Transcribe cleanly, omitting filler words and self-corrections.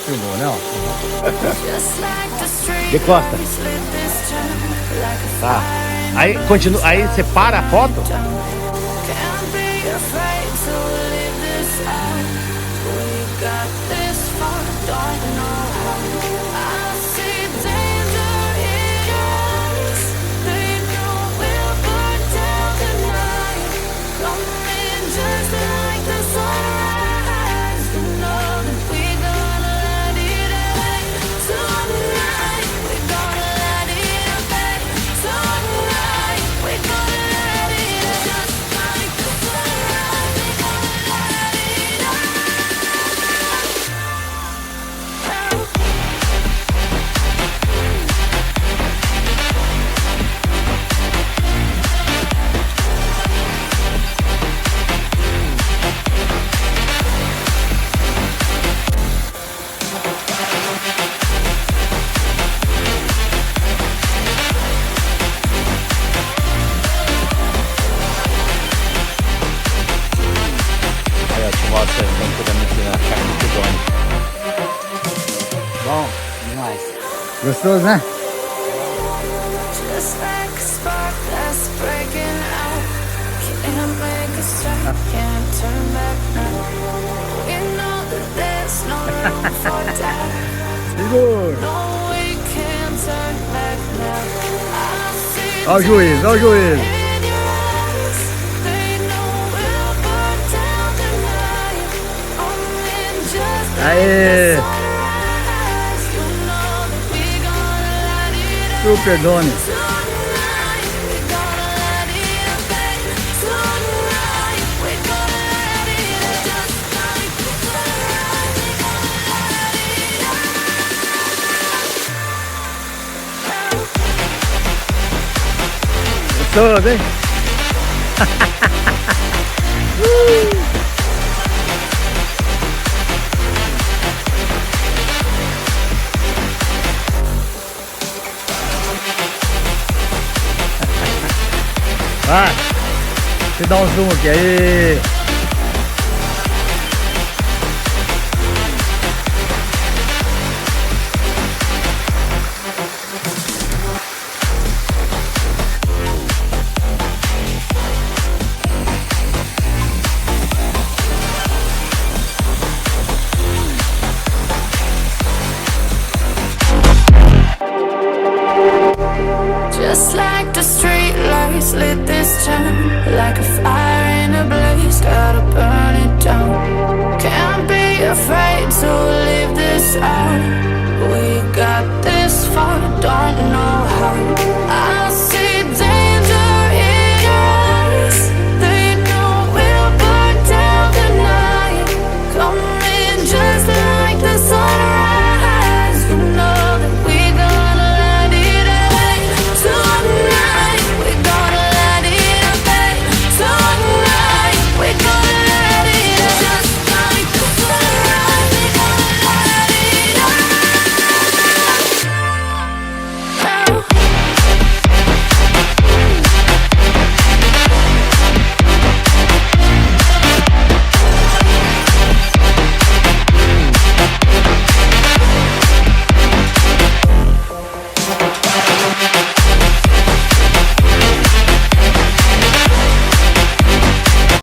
Filmou, né? Ó. De costa. Tá. Aí continua. Aí você para a foto. Aí, ó, te mostro aí, então, tudo aqui na carne do Doni. Bom, demais. Gostoso, né? Just like a spark that's breaking out. Can't make a stop, can't turn back now. We know that there's no room for doubt. Segura! No, we can't turn back now. I see Ó o juiz, ó o juiz. in your eyes. They know we'll burn down tonight. Only just like Aê! the sunrise. You know that we gonna light it up. Super Doni. Tonight, we gonna light it up, baby. Tonight, we gonna light it up. Just like the sunrise, we gonna light it up. Gostoso, hein? Vai! Deixa eu dar um zoom aqui. Aí! Just like the street lights lit this town, like a fire in a blaze, gotta burn it down. Can't be afraid to leave this out.